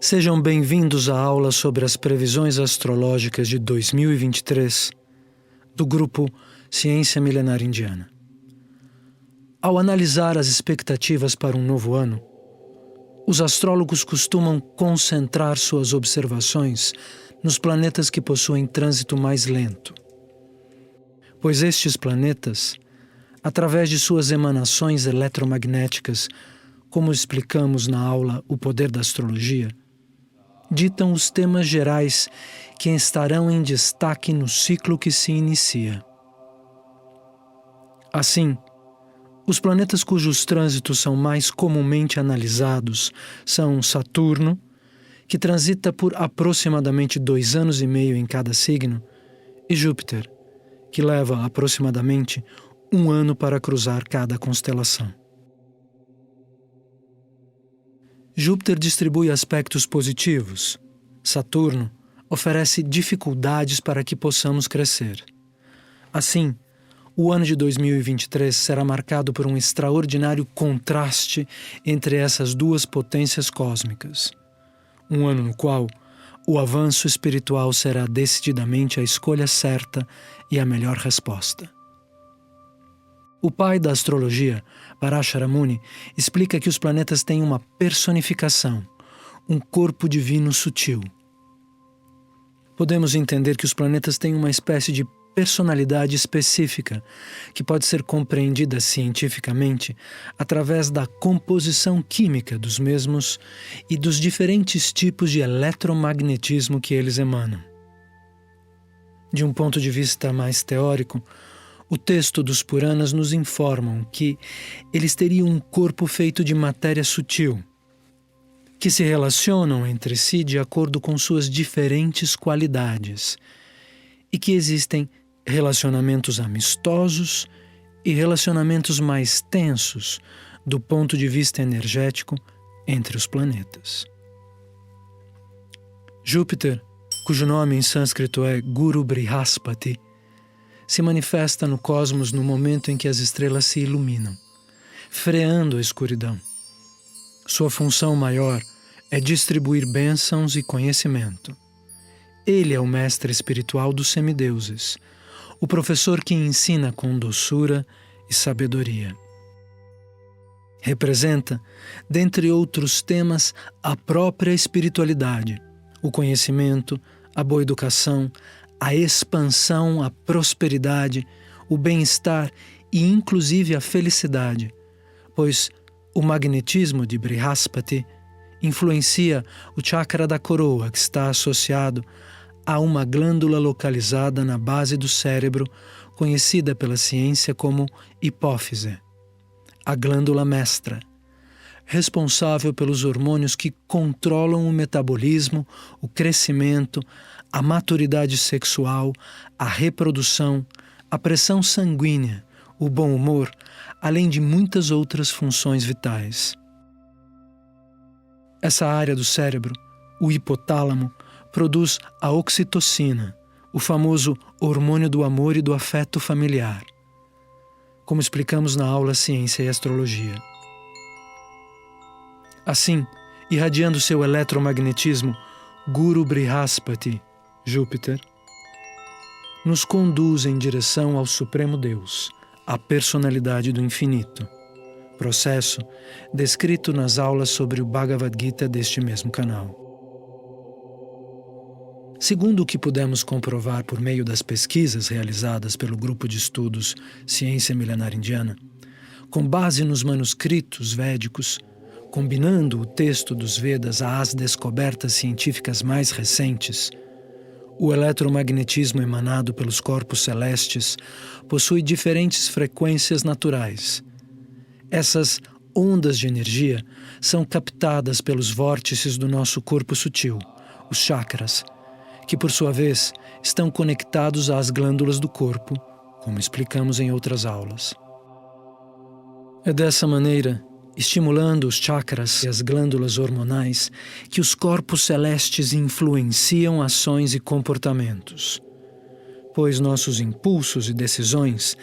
Sejam bem-vindos à aula sobre as previsões astrológicas de 2023 do grupo Ciência Milenar Indiana. Ao analisar as expectativas para um novo ano, os astrólogos costumam concentrar suas observações nos planetas que possuem trânsito mais lento, pois estes planetas, através de suas emanações eletromagnéticas, como explicamos na aula O Poder da Astrologia, ditam os temas gerais que estarão em destaque no ciclo que se inicia. Assim, os planetas cujos trânsitos são mais comumente analisados são Saturno, que transita por aproximadamente 2 anos e meio em cada signo, e Júpiter, que leva aproximadamente 1 ano para cruzar cada constelação. Júpiter distribui aspectos positivos. Saturno oferece dificuldades para que possamos crescer. Assim, o ano de 2023 será marcado por um extraordinário contraste entre essas duas potências cósmicas. Um ano no qual o avanço espiritual será decididamente a escolha certa e a melhor resposta. O pai da astrologia, Parashara Muni, explica que os planetas têm uma personificação, um corpo divino sutil. Podemos entender que os planetas têm uma espécie de personalidade específica, que pode ser compreendida cientificamente através da composição química dos mesmos e dos diferentes tipos de eletromagnetismo que eles emanam. De um ponto de vista mais teórico, o texto dos Puranas nos informam que eles teriam um corpo feito de matéria sutil, que se relacionam entre si de acordo com suas diferentes qualidades, e que existem relacionamentos amistosos e relacionamentos mais tensos do ponto de vista energético entre os planetas. Júpiter, cujo nome em sânscrito é Guru Brihaspati, se manifesta no cosmos no momento em que as estrelas se iluminam, freando a escuridão. Sua função maior é distribuir bênçãos e conhecimento. Ele é o mestre espiritual dos semideuses, o professor que ensina com doçura e sabedoria. Representa, dentre outros temas, a própria espiritualidade, o conhecimento, a boa educação, a expansão, a prosperidade, o bem-estar e inclusive a felicidade, pois o magnetismo de Brihaspati influencia o chakra da coroa, que está associado a uma glândula localizada na base do cérebro, conhecida pela ciência como hipófise, a glândula mestra, responsável pelos hormônios que controlam o metabolismo, o crescimento, a maturidade sexual, a reprodução, a pressão sanguínea, o bom humor, além de muitas outras funções vitais. Essa área do cérebro, o hipotálamo, produz a oxitocina, o famoso hormônio do amor e do afeto familiar, como explicamos na aula Ciência e Astrologia. Assim, irradiando seu eletromagnetismo, Guru Brihaspati, Júpiter, nos conduz em direção ao Supremo Deus, a personalidade do infinito, processo descrito nas aulas sobre o Bhagavad Gita deste mesmo canal. Segundo o que pudemos comprovar por meio das pesquisas realizadas pelo Grupo de Estudos Ciência Milenar Indiana, com base nos manuscritos védicos, combinando o texto dos Vedas às descobertas científicas mais recentes, o eletromagnetismo emanado pelos corpos celestes possui diferentes frequências naturais. Essas ondas de energia são captadas pelos vórtices do nosso corpo sutil, os chakras, que por sua vez estão conectados às glândulas do corpo, como explicamos em outras aulas. É dessa maneira, estimulando os chakras e as glândulas hormonais, que os corpos celestes influenciam ações e comportamentos, pois nossos impulsos e decisões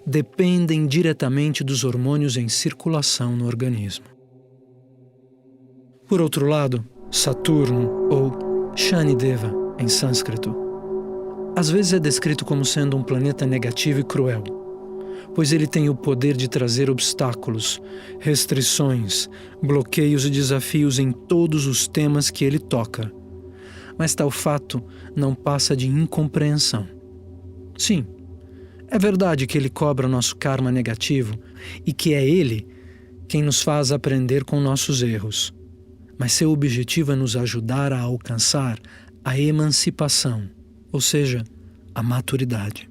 dependem diretamente dos hormônios em circulação no organismo. Por outro lado, Saturno, ou Shanideva em sânscrito, às vezes é descrito como sendo um planeta negativo e cruel, pois ele tem o poder de trazer obstáculos, restrições, bloqueios e desafios em todos os temas que ele toca. Mas tal fato não passa de incompreensão. Sim, é verdade que ele cobra nosso karma negativo e que é ele quem nos faz aprender com nossos erros. Mas seu objetivo é nos ajudar a alcançar a emancipação, ou seja, a maturidade.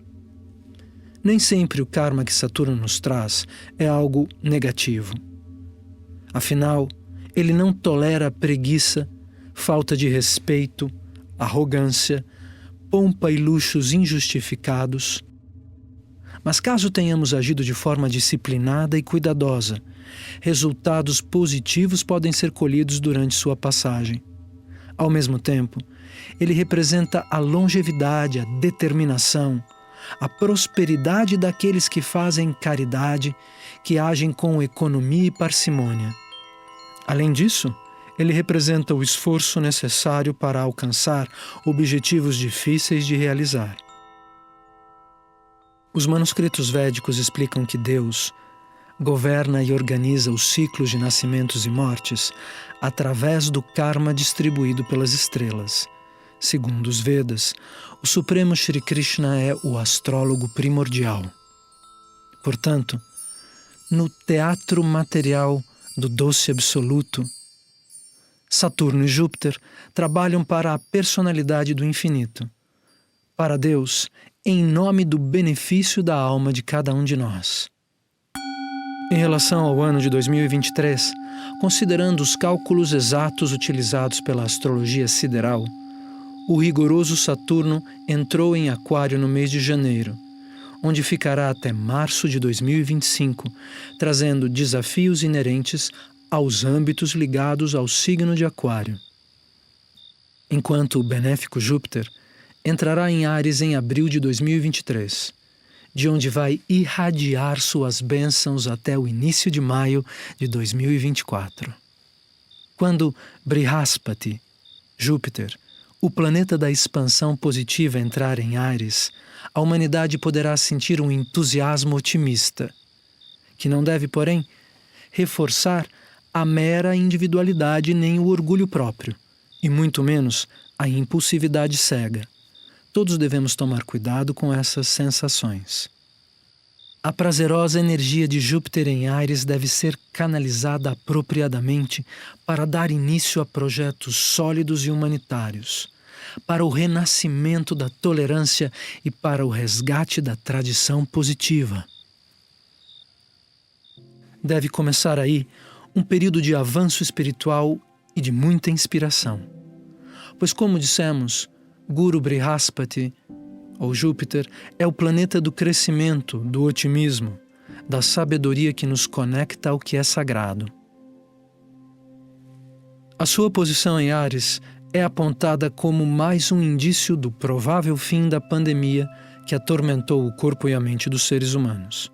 Nem sempre o karma que Saturno nos traz é algo negativo. Afinal, ele não tolera preguiça, falta de respeito, arrogância, pompa e luxos injustificados. Mas caso tenhamos agido de forma disciplinada e cuidadosa, resultados positivos podem ser colhidos durante sua passagem. Ao mesmo tempo, ele representa a longevidade, a determinação, a prosperidade daqueles que fazem caridade, que agem com economia e parcimônia. Além disso, ele representa o esforço necessário para alcançar objetivos difíceis de realizar. Os manuscritos védicos explicam que Deus governa e organiza os ciclos de nascimentos e mortes através do karma distribuído pelas estrelas. Segundo os Vedas, o Supremo Shri Krishna é o astrólogo primordial. Portanto, no teatro material do doce absoluto, Saturno e Júpiter trabalham para a personalidade do infinito, para Deus, em nome do benefício da alma de cada um de nós. Em relação ao ano de 2023, considerando os cálculos exatos utilizados pela astrologia sideral, o rigoroso Saturno entrou em Aquário no mês de janeiro, onde ficará até março de 2025, trazendo desafios inerentes aos âmbitos ligados ao signo de Aquário. Enquanto o benéfico Júpiter entrará em Áries em abril de 2023, de onde vai irradiar suas bênçãos até o início de maio de 2024. Quando Brihaspati, Júpiter, o planeta da expansão positiva, entrar em Áries, a humanidade poderá sentir um entusiasmo otimista, que não deve, porém, reforçar a mera individualidade nem o orgulho próprio, e muito menos a impulsividade cega. Todos devemos tomar cuidado com essas sensações. A prazerosa energia de Júpiter em Áries deve ser canalizada apropriadamente para dar início a projetos sólidos e humanitários, para o renascimento da tolerância e para o resgate da tradição positiva. Deve começar aí um período de avanço espiritual e de muita inspiração. Pois, como dissemos, Guru Brihaspati, ou Júpiter, é o planeta do crescimento, do otimismo, da sabedoria que nos conecta ao que é sagrado. A sua posição em Áries é apontada como mais um indício do provável fim da pandemia que atormentou o corpo e a mente dos seres humanos.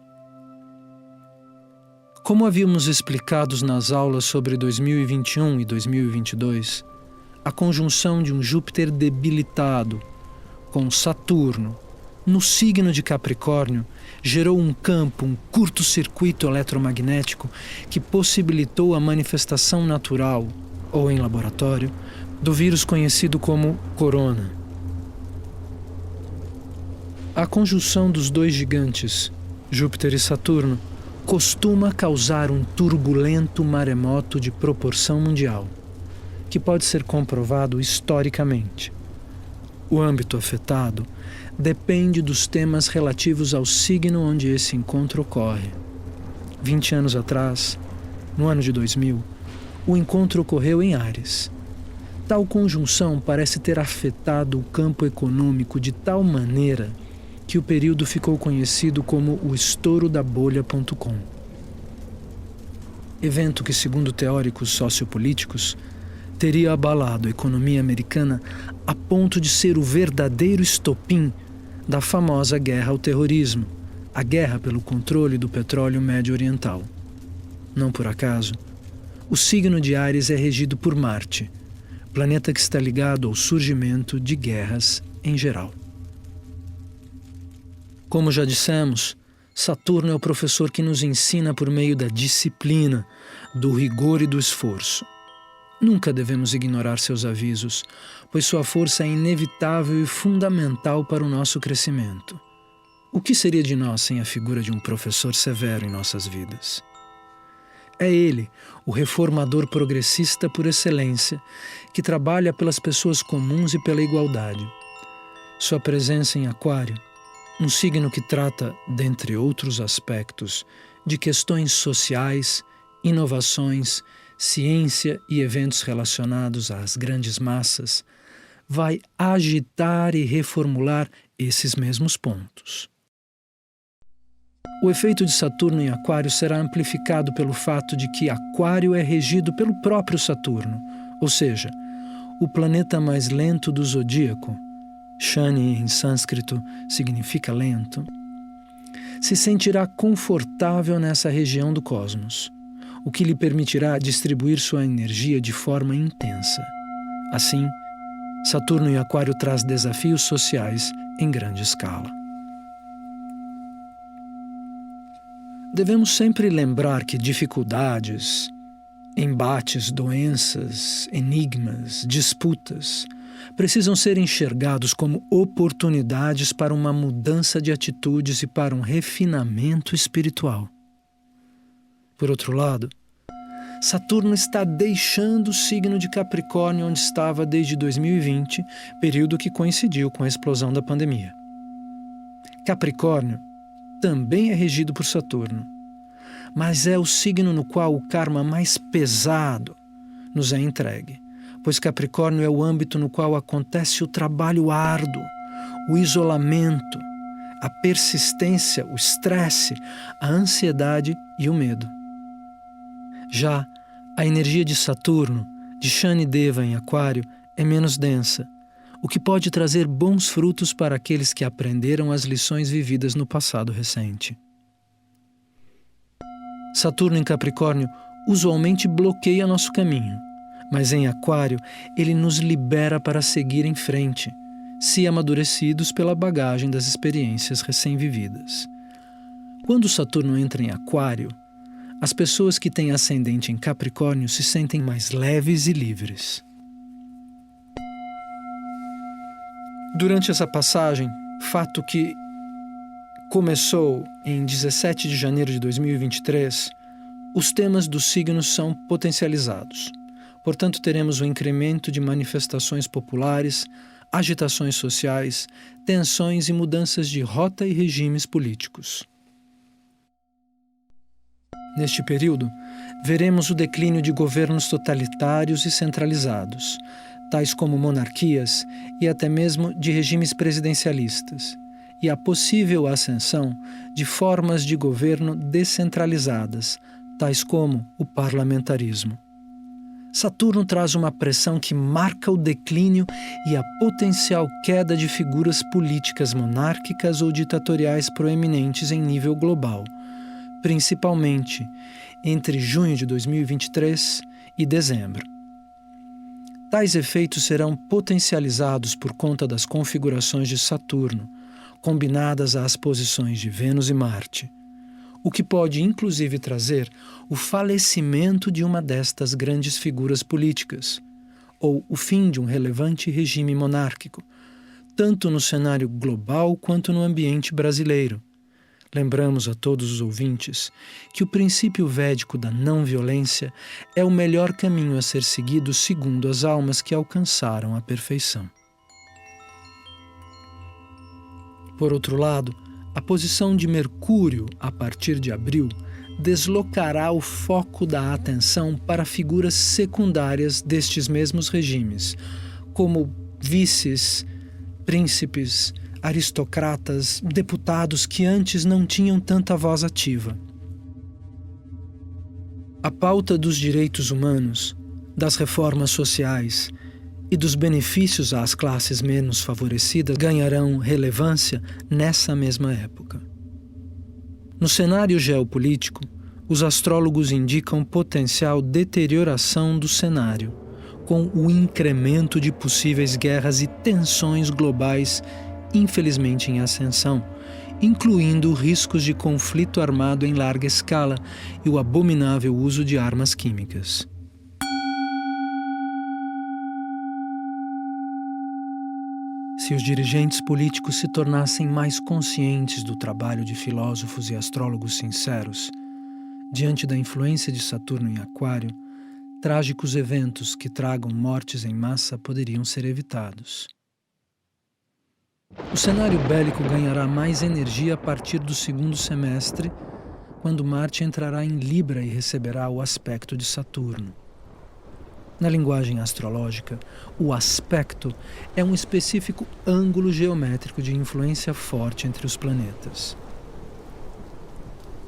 Como havíamos explicado nas aulas sobre 2021 e 2022, a conjunção de um Júpiter debilitado com Saturno no signo de Capricórnio gerou um campo, um curto-circuito eletromagnético que possibilitou a manifestação natural, ou em laboratório, do vírus conhecido como corona. A conjunção dos dois gigantes, Júpiter e Saturno, costuma causar um turbulento maremoto de proporção mundial, que pode ser comprovado historicamente. O âmbito afetado depende dos temas relativos ao signo onde esse encontro ocorre. 20 anos atrás, no ano de 2000, o encontro ocorreu em Áries. Tal conjunção parece ter afetado o campo econômico de tal maneira que o período ficou conhecido como o estouro da bolha.com. Evento que, segundo teóricos sociopolíticos, teria abalado a economia americana a ponto de ser o verdadeiro estopim da famosa guerra ao terrorismo, a guerra pelo controle do petróleo médio oriental. Não por acaso, o signo de Áries é regido por Marte, planeta que está ligado ao surgimento de guerras em geral. Como já dissemos, Saturno é o professor que nos ensina por meio da disciplina, do rigor e do esforço. Nunca devemos ignorar seus avisos, pois sua força é inevitável e fundamental para o nosso crescimento. O que seria de nós sem a figura de um professor severo em nossas vidas? É ele, o reformador progressista por excelência, que trabalha pelas pessoas comuns e pela igualdade. Sua presença em Aquário, um signo que trata, dentre outros aspectos, de questões sociais, inovações, ciência e eventos relacionados às grandes massas, vai agitar e reformular esses mesmos pontos. O efeito de Saturno em Aquário será amplificado pelo fato de que Aquário é regido pelo próprio Saturno, ou seja, o planeta mais lento do zodíaco. Shani, em sânscrito, significa lento. Se sentirá confortável nessa região do cosmos, o que lhe permitirá distribuir sua energia de forma intensa. Assim, Saturno em Aquário traz desafios sociais em grande escala. Devemos sempre lembrar que dificuldades, embates, doenças, enigmas, disputas precisam ser enxergados como oportunidades para uma mudança de atitudes e para um refinamento espiritual. Por outro lado, Saturno está deixando o signo de Capricórnio onde estava desde 2020, período que coincidiu com a explosão da pandemia. Capricórnio também é regido por Saturno, mas é o signo no qual o karma mais pesado nos é entregue, pois Capricórnio é o âmbito no qual acontece o trabalho árduo, o isolamento, a persistência, o estresse, a ansiedade e o medo. Já a energia de Saturno, de Shanideva em Aquário, é menos densa, o que pode trazer bons frutos para aqueles que aprenderam as lições vividas no passado recente. Saturno em Capricórnio usualmente bloqueia nosso caminho, mas em Aquário ele nos libera para seguir em frente, se amadurecidos pela bagagem das experiências recém-vividas. Quando Saturno entra em Aquário, as pessoas que têm ascendente em Capricórnio se sentem mais leves e livres. Durante essa passagem, fato que começou em 17 de janeiro de 2023, os temas dos signos são potencializados. Portanto, teremos um incremento de manifestações populares, agitações sociais, tensões e mudanças de rota e regimes políticos. Neste período, veremos o declínio de governos totalitários e centralizados, tais como monarquias e até mesmo de regimes presidencialistas, e a possível ascensão de formas de governo descentralizadas, tais como o parlamentarismo. Saturno traz uma pressão que marca o declínio e a potencial queda de figuras políticas monárquicas ou ditatoriais proeminentes em nível global, principalmente entre junho de 2023 e dezembro. Tais efeitos serão potencializados por conta das configurações de Saturno, combinadas às posições de Vênus e Marte, o que pode inclusive trazer o falecimento de uma destas grandes figuras políticas, ou o fim de um relevante regime monárquico, tanto no cenário global quanto no ambiente brasileiro. Lembramos a todos os ouvintes que o princípio védico da não-violência é o melhor caminho a ser seguido segundo as almas que alcançaram a perfeição. Por outro lado, a posição de Mercúrio, a partir de abril, deslocará o foco da atenção para figuras secundárias destes mesmos regimes, como vices, príncipes, aristocratas, deputados que antes não tinham tanta voz ativa. A pauta dos direitos humanos, das reformas sociais e dos benefícios às classes menos favorecidas ganharão relevância nessa mesma época. No cenário geopolítico, os astrólogos indicam potencial deterioração do cenário, com o incremento de possíveis guerras e tensões globais, infelizmente em ascensão, incluindo riscos de conflito armado em larga escala e o abominável uso de armas químicas. Se os dirigentes políticos se tornassem mais conscientes do trabalho de filósofos e astrólogos sinceros, diante da influência de Saturno em Aquário, trágicos eventos que tragam mortes em massa poderiam ser evitados. O cenário bélico ganhará mais energia a partir do segundo semestre, quando Marte entrará em Libra e receberá o aspecto de Saturno. Na linguagem astrológica, o aspecto é um específico ângulo geométrico de influência forte entre os planetas.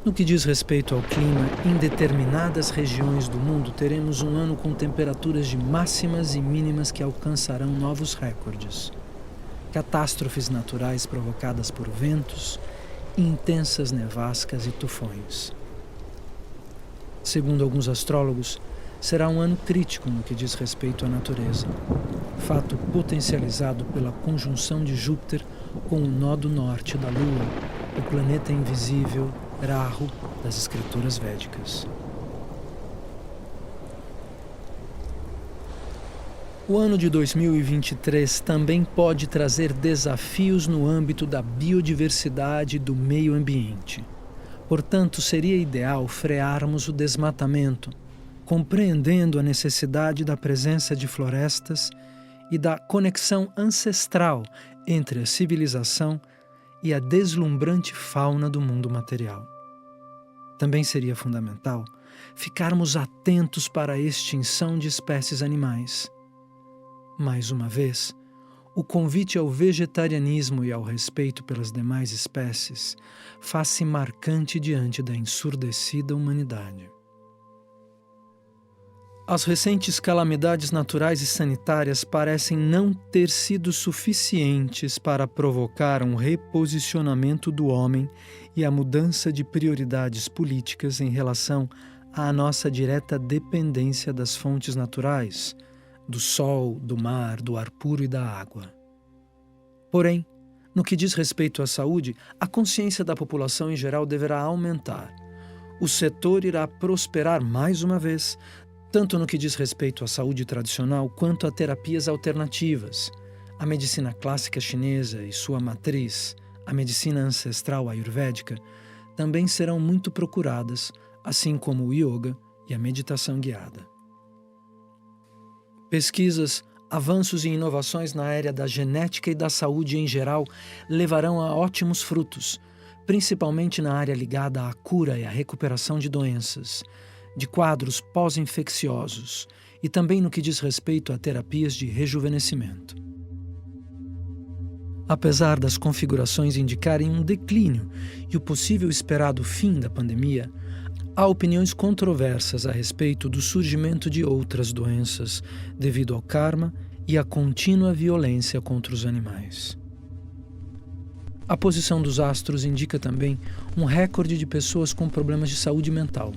No que diz respeito ao clima, em determinadas regiões do mundo teremos um ano com temperaturas de máximas e mínimas que alcançarão novos recordes. Catástrofes naturais provocadas por ventos, intensas nevascas e tufões. Segundo alguns astrólogos, será um ano crítico no que diz respeito à natureza, fato potencializado pela conjunção de Júpiter com o nó do norte da Lua, o planeta invisível Rahu das escrituras védicas. O ano de 2023 também pode trazer desafios no âmbito da biodiversidade e do meio ambiente. Portanto, seria ideal frearmos o desmatamento, compreendendo a necessidade da presença de florestas e da conexão ancestral entre a civilização e a deslumbrante fauna do mundo material. Também seria fundamental ficarmos atentos para a extinção de espécies animais. Mais uma vez, o convite ao vegetarianismo e ao respeito pelas demais espécies faz-se marcante diante da ensurdecida humanidade. As recentes calamidades naturais e sanitárias parecem não ter sido suficientes para provocar um reposicionamento do homem e a mudança de prioridades políticas em relação à nossa direta dependência das fontes naturais, do sol, do mar, do ar puro e da água. Porém, no que diz respeito à saúde, a consciência da população em geral deverá aumentar. O setor irá prosperar mais uma vez, tanto no que diz respeito à saúde tradicional quanto a terapias alternativas. A medicina clássica chinesa e sua matriz, a medicina ancestral ayurvédica, também serão muito procuradas, assim como o yoga e a meditação guiada. Pesquisas, avanços e inovações na área da genética e da saúde em geral levarão a ótimos frutos, principalmente na área ligada à cura e à recuperação de doenças, de quadros pós-infecciosos e também no que diz respeito a terapias de rejuvenescimento. Apesar das configurações indicarem um declínio e o possível esperado fim da pandemia, há opiniões controversas a respeito do surgimento de outras doenças devido ao karma e à contínua violência contra os animais. A posição dos astros indica também um recorde de pessoas com problemas de saúde mental.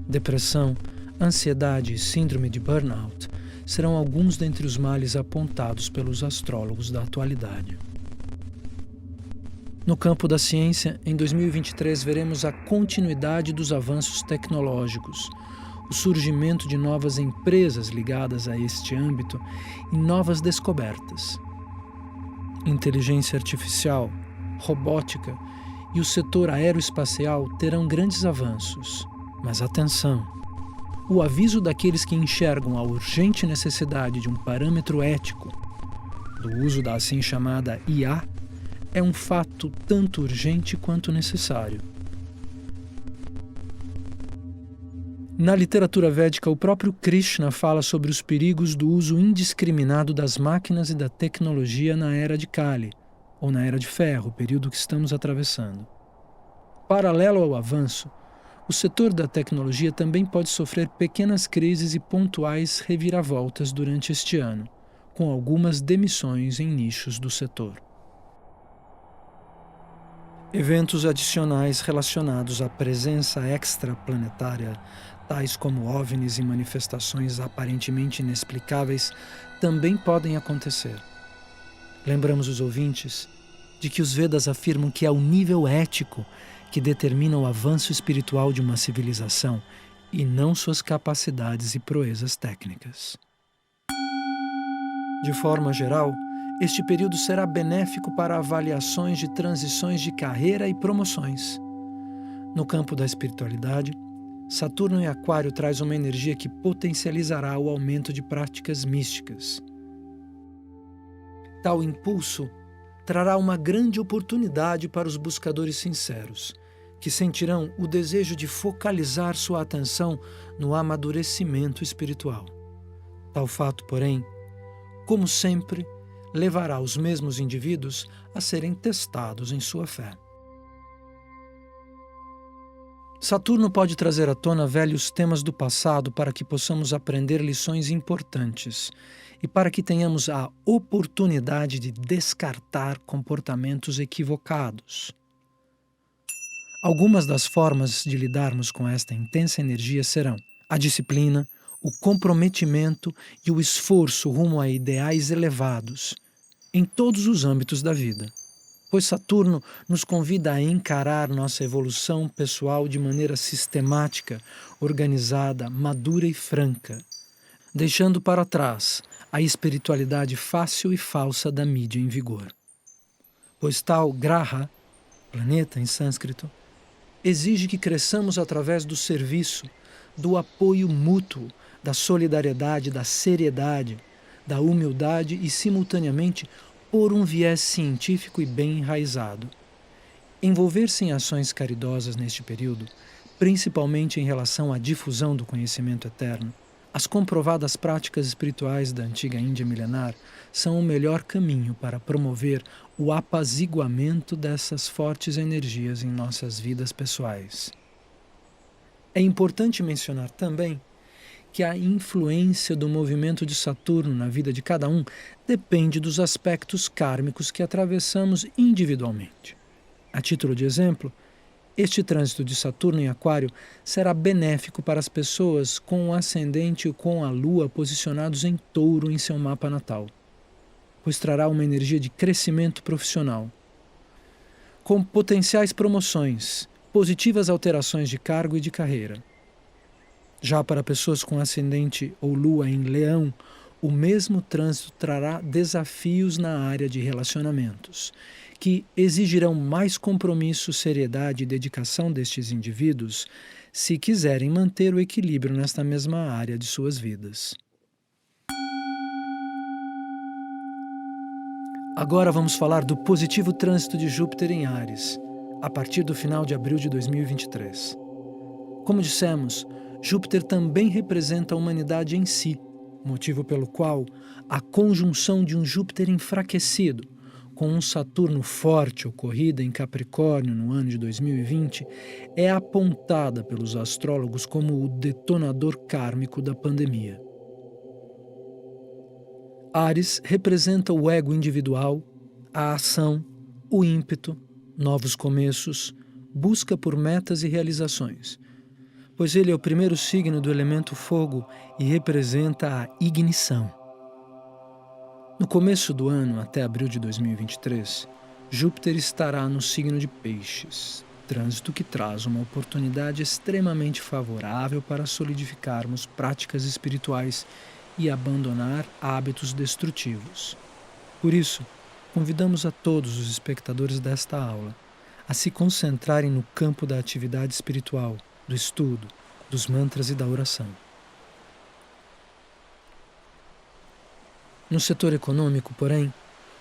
Depressão, ansiedade e síndrome de burnout serão alguns dentre os males apontados pelos astrólogos da atualidade. No campo da ciência, em 2023 veremos a continuidade dos avanços tecnológicos, o surgimento de novas empresas ligadas a este âmbito e novas descobertas. Inteligência artificial, robótica e o setor aeroespacial terão grandes avanços. Mas atenção! O aviso daqueles que enxergam a urgente necessidade de um parâmetro ético do uso da assim chamada IA é um fato tanto urgente quanto necessário. Na literatura védica, o próprio Krishna fala sobre os perigos do uso indiscriminado das máquinas e da tecnologia na Era de Kali, ou na Era de Ferro, o período que estamos atravessando. Paralelo ao avanço, o setor da tecnologia também pode sofrer pequenas crises e pontuais reviravoltas durante este ano, com algumas demissões em nichos do setor. Eventos adicionais relacionados à presença extraplanetária tais como OVNIs e manifestações aparentemente inexplicáveis, também podem acontecer. Lembramos os ouvintes de que os Vedas afirmam que é o nível ético que determina o avanço espiritual de uma civilização e não suas capacidades e proezas técnicas. De forma geral, este período será benéfico para avaliações de transições de carreira e promoções. No campo da espiritualidade, Saturno em Aquário traz uma energia que potencializará o aumento de práticas místicas. Tal impulso trará uma grande oportunidade para os buscadores sinceros, que sentirão o desejo de focalizar sua atenção no amadurecimento espiritual. Tal fato, porém, como sempre, levará os mesmos indivíduos a serem testados em sua fé. Saturno pode trazer à tona velhos temas do passado para que possamos aprender lições importantes e para que tenhamos a oportunidade de descartar comportamentos equivocados. Algumas das formas de lidarmos com esta intensa energia serão a disciplina, o comprometimento e o esforço rumo a ideais elevados, em todos os âmbitos da vida, pois Saturno nos convida a encarar nossa evolução pessoal de maneira sistemática, organizada, madura e franca, deixando para trás a espiritualidade fácil e falsa da mídia em vigor. Pois tal Graha, planeta em sânscrito, exige que cresçamos através do serviço, do apoio mútuo, da solidariedade, da seriedade, da humildade e, simultaneamente, por um viés científico e bem enraizado. Envolver-se em ações caridosas neste período, principalmente em relação à difusão do conhecimento eterno, as comprovadas práticas espirituais da antiga Índia milenar são o melhor caminho para promover o apaziguamento dessas fortes energias em nossas vidas pessoais. É importante mencionar também que a influência do movimento de Saturno na vida de cada um depende dos aspectos kármicos que atravessamos individualmente. A título de exemplo, este trânsito de Saturno em Aquário será benéfico para as pessoas com o ascendente ou com a Lua posicionados em Touro em seu mapa natal, pois trará uma energia de crescimento profissional, com potenciais promoções, positivas alterações de cargo e de carreira. Já para pessoas com ascendente ou Lua em Leão, o mesmo trânsito trará desafios na área de relacionamentos, que exigirão mais compromisso, seriedade e dedicação destes indivíduos se quiserem manter o equilíbrio nesta mesma área de suas vidas. Agora vamos falar do positivo trânsito de Júpiter em Áries, a partir do final de abril de 2023. Como dissemos, Júpiter também representa a humanidade em si, motivo pelo qual a conjunção de um Júpiter enfraquecido com um Saturno forte ocorrida em Capricórnio no ano de 2020 é apontada pelos astrólogos como o detonador kármico da pandemia. Áries representa o ego individual, a ação, o ímpeto, novos começos, busca por metas e realizações, pois ele é o primeiro signo do elemento fogo e representa a ignição. No começo do ano, até abril de 2023, Júpiter estará no signo de Peixes, trânsito que traz uma oportunidade extremamente favorável para solidificarmos práticas espirituais e abandonar hábitos destrutivos. Por isso, convidamos a todos os espectadores desta aula a se concentrarem no campo da atividade espiritual, do estudo, dos mantras e da oração. No setor econômico, porém,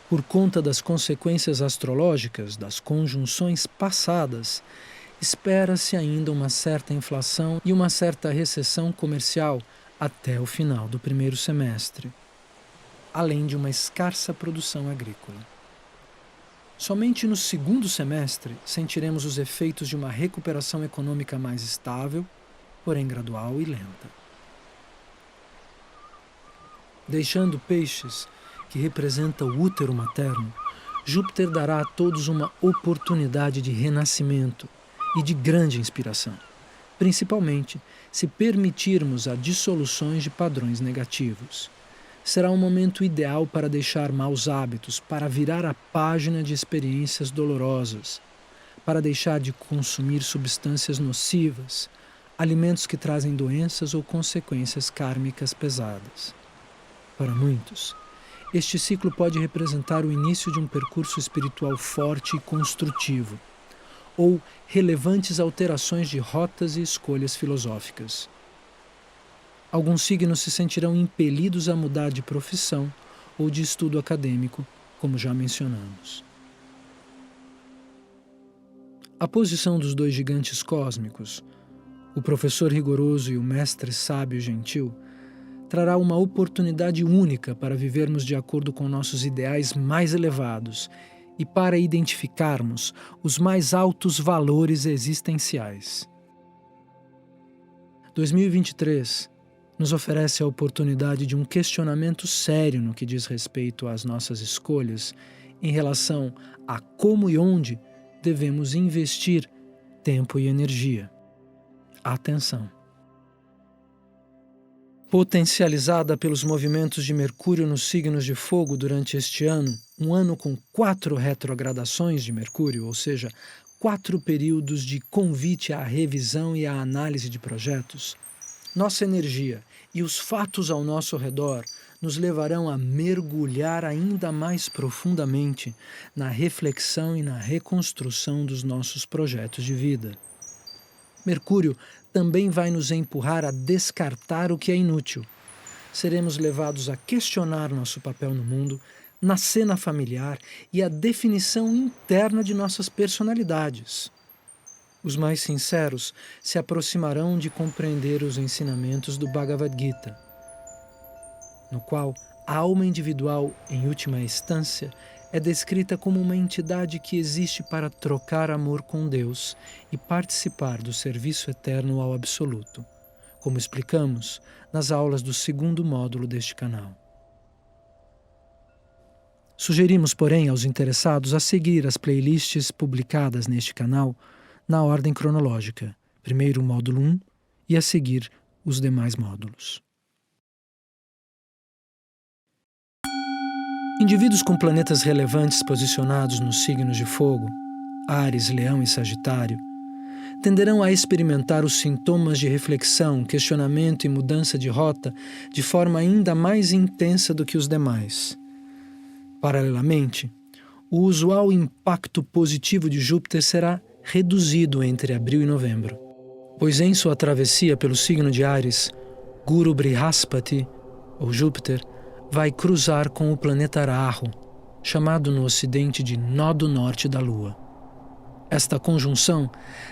por conta das consequências astrológicas das conjunções passadas, espera-se ainda uma certa inflação e uma certa recessão comercial até o final do primeiro semestre, além de uma escassa produção agrícola. Somente no segundo semestre sentiremos os efeitos de uma recuperação econômica mais estável, porém gradual e lenta. Deixando Peixes, que representa o útero materno, Júpiter dará a todos uma oportunidade de renascimento e de grande inspiração, principalmente se permitirmos a dissoluções de padrões negativos. Será um momento ideal para deixar maus hábitos, para virar a página de experiências dolorosas, para deixar de consumir substâncias nocivas, alimentos que trazem doenças ou consequências kármicas pesadas. Para muitos, este ciclo pode representar o início de um percurso espiritual forte e construtivo, ou relevantes alterações de rotas e escolhas filosóficas. Alguns signos se sentirão impelidos a mudar de profissão ou de estudo acadêmico, como já mencionamos. A posição dos dois gigantes cósmicos, o professor rigoroso e o mestre sábio e gentil, trará uma oportunidade única para vivermos de acordo com nossos ideais mais elevados e para identificarmos os mais altos valores existenciais. 2023 nos oferece a oportunidade de um questionamento sério no que diz respeito às nossas escolhas em relação a como e onde devemos investir tempo e energia. Atenção! Potencializada pelos movimentos de Mercúrio nos signos de fogo durante este ano, um ano com 4 retrogradações de Mercúrio, ou seja, 4 períodos de convite à revisão e à análise de projetos, nossa energia e os fatos ao nosso redor nos levarão a mergulhar ainda mais profundamente na reflexão e na reconstrução dos nossos projetos de vida. Mercúrio também vai nos empurrar a descartar o que é inútil. Seremos levados a questionar nosso papel no mundo, na cena familiar e a definição interna de nossas personalidades. Os mais sinceros se aproximarão de compreender os ensinamentos do Bhagavad Gita, no qual a alma individual, em última instância, é descrita como uma entidade que existe para trocar amor com Deus e participar do serviço eterno ao Absoluto, como explicamos nas aulas do 2º módulo deste canal. Sugerimos, porém, aos interessados a seguir as playlists publicadas neste canal na ordem cronológica, primeiro o módulo 1 e a seguir os demais módulos. Indivíduos com planetas relevantes posicionados nos signos de fogo, Áries, Leão e Sagitário, tenderão a experimentar os sintomas de reflexão, questionamento e mudança de rota de forma ainda mais intensa do que os demais. Paralelamente, o usual impacto positivo de Júpiter será reduzido entre abril e novembro, pois em sua travessia pelo signo de Áries, Guru Brihaspati, ou Júpiter, vai cruzar com o planeta Rahu, chamado no Ocidente de Nó do Norte da Lua. Esta conjunção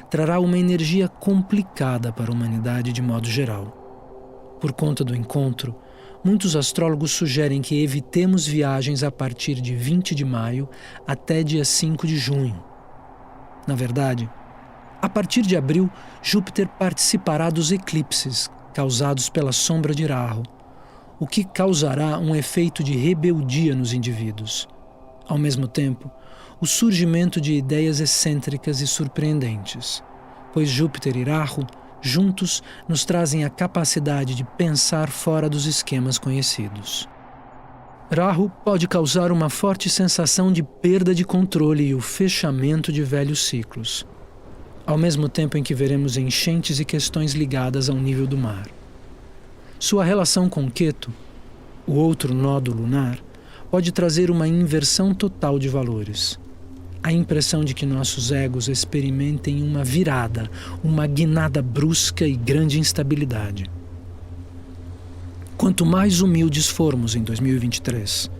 trará uma energia complicada para a humanidade de modo geral. Por conta do encontro, muitos astrólogos sugerem que evitemos viagens a partir de 20 de maio até dia 5 de junho. Na verdade, a partir de abril, Júpiter participará dos eclipses causados pela sombra de Rahu, o que causará um efeito de rebeldia nos indivíduos. Ao mesmo tempo, o surgimento de ideias excêntricas e surpreendentes, pois Júpiter e Rahu juntos nos trazem a capacidade de pensar fora dos esquemas conhecidos. Rahu pode causar uma forte sensação de perda de controle e o fechamento de velhos ciclos, ao mesmo tempo em que veremos enchentes e questões ligadas ao nível do mar. Sua relação com Ketu, o outro nódo lunar, pode trazer uma inversão total de valores. A impressão de que nossos egos experimentem uma virada, uma guinada brusca e grande instabilidade. Quanto mais humildes formos em 2023,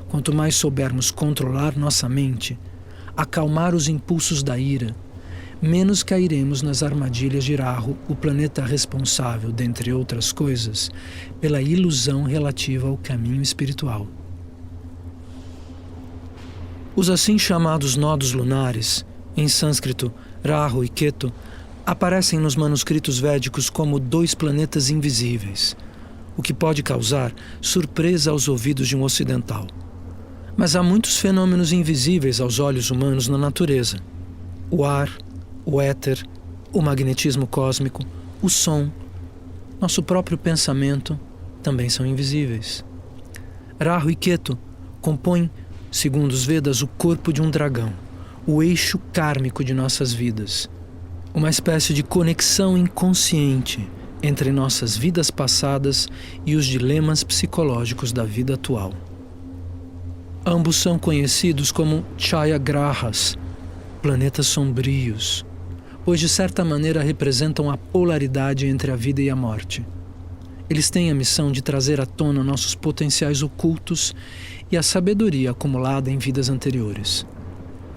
quanto mais soubermos controlar nossa mente, acalmar os impulsos da ira, menos cairemos nas armadilhas de Rahu, o planeta responsável, dentre outras coisas, pela ilusão relativa ao caminho espiritual. Os assim chamados nodos lunares, em sânscrito Rahu e Ketu, aparecem nos manuscritos védicos como 2 planetas invisíveis, o que pode causar surpresa aos ouvidos de um ocidental. Mas há muitos fenômenos invisíveis aos olhos humanos na natureza. O ar, o éter, o magnetismo cósmico, o som, nosso próprio pensamento também são invisíveis. Rahu e Ketu compõem, segundo os Vedas, o corpo de um dragão, o eixo kármico de nossas vidas, uma espécie de conexão inconsciente entre nossas vidas passadas e os dilemas psicológicos da vida atual. Ambos são conhecidos como Chayagrahas, planetas sombrios, pois de certa maneira representam a polaridade entre a vida e a morte. Eles têm a missão de trazer à tona nossos potenciais ocultos e a sabedoria acumulada em vidas anteriores.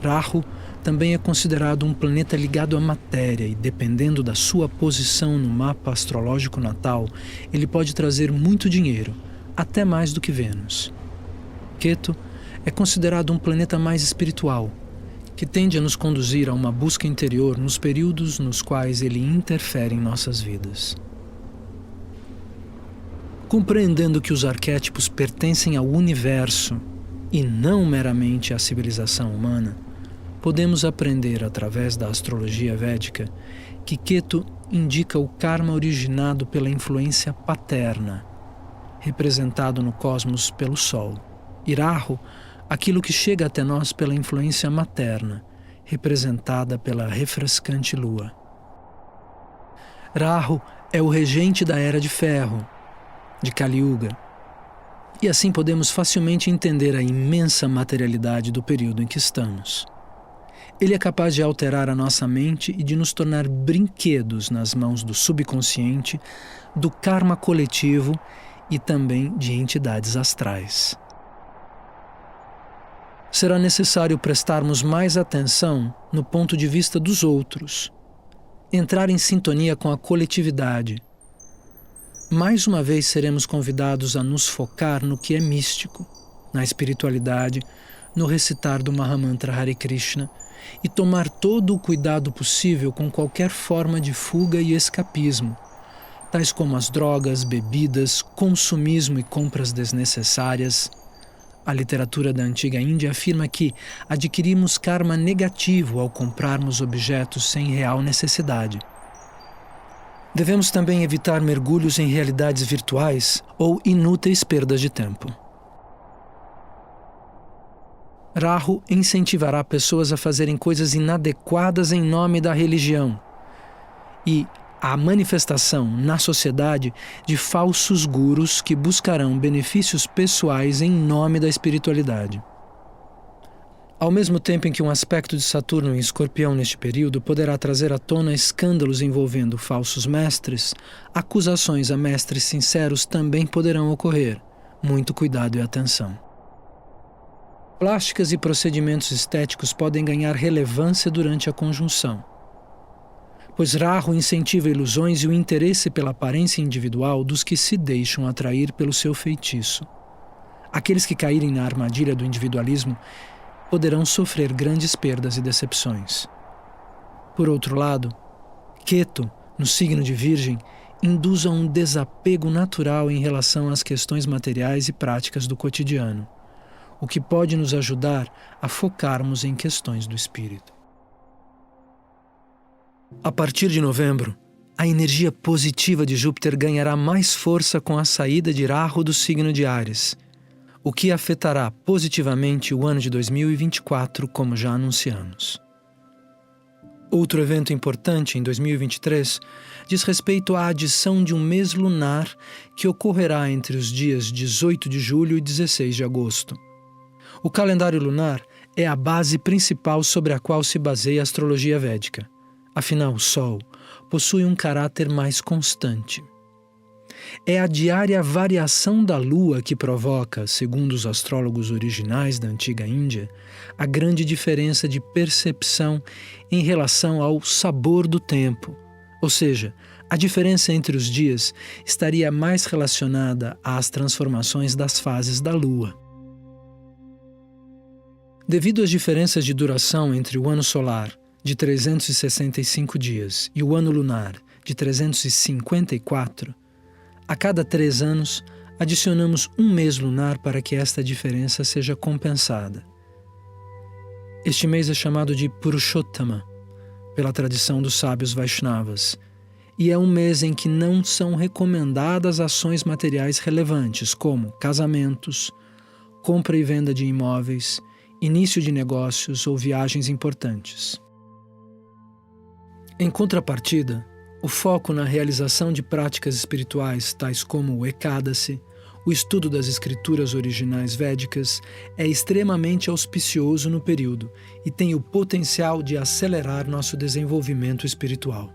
Rahu também é considerado um planeta ligado à matéria e, dependendo da sua posição no mapa astrológico natal, ele pode trazer muito dinheiro, até mais do que Vênus. Ketu é considerado um planeta mais espiritual, que tende a nos conduzir a uma busca interior nos períodos nos quais ele interfere em nossas vidas. Compreendendo que os arquétipos pertencem ao universo e não meramente à civilização humana, podemos aprender através da astrologia védica que Ketu indica o karma originado pela influência paterna, representado no cosmos pelo Sol, e Rahu, aquilo que chega até nós pela influência materna, representada pela refrescante lua. Rahu é o regente da Era de Ferro, de Kali Yuga, e assim podemos facilmente entender a imensa materialidade do período em que estamos. Ele é capaz de alterar a nossa mente e de nos tornar brinquedos nas mãos do subconsciente, do karma coletivo e também de entidades astrais. Será necessário prestarmos mais atenção no ponto de vista dos outros, entrar em sintonia com a coletividade. Mais uma vez seremos convidados a nos focar no que é místico, na espiritualidade, no recitar do Mahamantra Hare Krishna e tomar todo o cuidado possível com qualquer forma de fuga e escapismo, tais como as drogas, bebidas, consumismo e compras desnecessárias. A literatura da antiga Índia afirma que adquirimos karma negativo ao comprarmos objetos sem real necessidade. Devemos também evitar mergulhos em realidades virtuais ou inúteis perdas de tempo. Rahu incentivará pessoas a fazerem coisas inadequadas em nome da religião e a manifestação na sociedade de falsos gurus que buscarão benefícios pessoais em nome da espiritualidade. Ao mesmo tempo em que um aspecto de Saturno em Escorpião neste período poderá trazer à tona escândalos envolvendo falsos mestres, acusações a mestres sinceros também poderão ocorrer. Muito cuidado e atenção. Plásticas e procedimentos estéticos podem ganhar relevância durante a conjunção, pois Rahu incentiva ilusões e o interesse pela aparência individual dos que se deixam atrair pelo seu feitiço. Aqueles que caírem na armadilha do individualismo poderão sofrer grandes perdas e decepções. Por outro lado, Ketu, no signo de Virgem, induz a um desapego natural em relação às questões materiais e práticas do cotidiano, o que pode nos ajudar a focarmos em questões do espírito. A partir de novembro, a energia positiva de Júpiter ganhará mais força com a saída de Rahu do signo de Áries, o que afetará positivamente o ano de 2024, como já anunciamos. Outro evento importante em 2023 diz respeito à adição de um mês lunar que ocorrerá entre os dias 18 de julho e 16 de agosto. O calendário lunar é a base principal sobre a qual se baseia a astrologia védica. Afinal, o Sol possui um caráter mais constante. É a diária variação da Lua que provoca, segundo os astrólogos originais da antiga Índia, a grande diferença de percepção em relação ao sabor do tempo. Ou seja, a diferença entre os dias estaria mais relacionada às transformações das fases da Lua. Devido às diferenças de duração entre o ano solar, de 365 dias, e o ano lunar, de 354, a cada 3 anos, adicionamos um mês lunar para que esta diferença seja compensada. Este mês é chamado de Purushottama, pela tradição dos sábios Vaishnavas, e é um mês em que não são recomendadas ações materiais relevantes, como casamentos, compra e venda de imóveis, início de negócios ou viagens importantes. Em contrapartida, o foco na realização de práticas espirituais tais como o Ekadasi, o estudo das escrituras originais védicas, é extremamente auspicioso no período e tem o potencial de acelerar nosso desenvolvimento espiritual.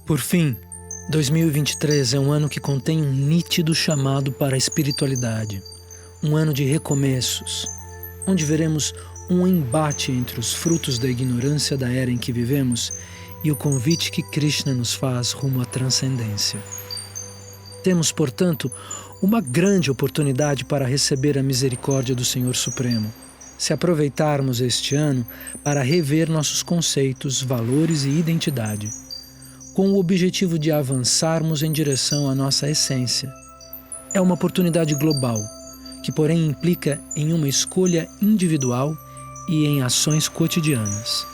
Por fim, 2023 é um ano que contém um nítido chamado para a espiritualidade, um ano de recomeços, onde veremos um embate entre os frutos da ignorância da era em que vivemos e o convite que Krishna nos faz rumo à transcendência. Temos, portanto, uma grande oportunidade para receber a misericórdia do Senhor Supremo, se aproveitarmos este ano para rever nossos conceitos, valores e identidade, com o objetivo de avançarmos em direção à nossa essência. É uma oportunidade global, que porém implica em uma escolha individual e em ações cotidianas.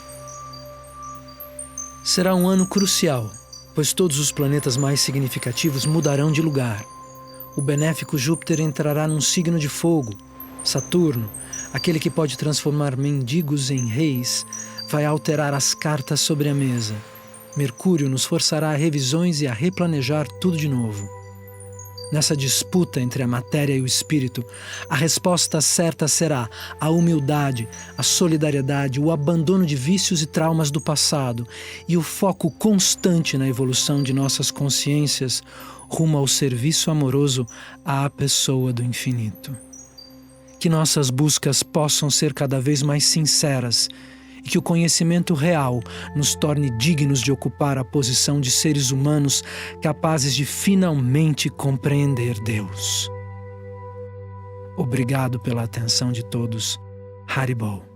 Será um ano crucial, pois todos os planetas mais significativos mudarão de lugar. O benéfico Júpiter entrará num signo de fogo. Saturno, aquele que pode transformar mendigos em reis, vai alterar as cartas sobre a mesa. Mercúrio nos forçará a revisões e a replanejar tudo de novo. Nessa disputa entre a matéria e o espírito, a resposta certa será a humildade, a solidariedade, o abandono de vícios e traumas do passado e o foco constante na evolução de nossas consciências rumo ao serviço amoroso à pessoa do infinito. Que nossas buscas possam ser cada vez mais sinceras e que o conhecimento real nos torne dignos de ocupar a posição de seres humanos capazes de finalmente compreender Deus. Obrigado pela atenção de todos. Haribol.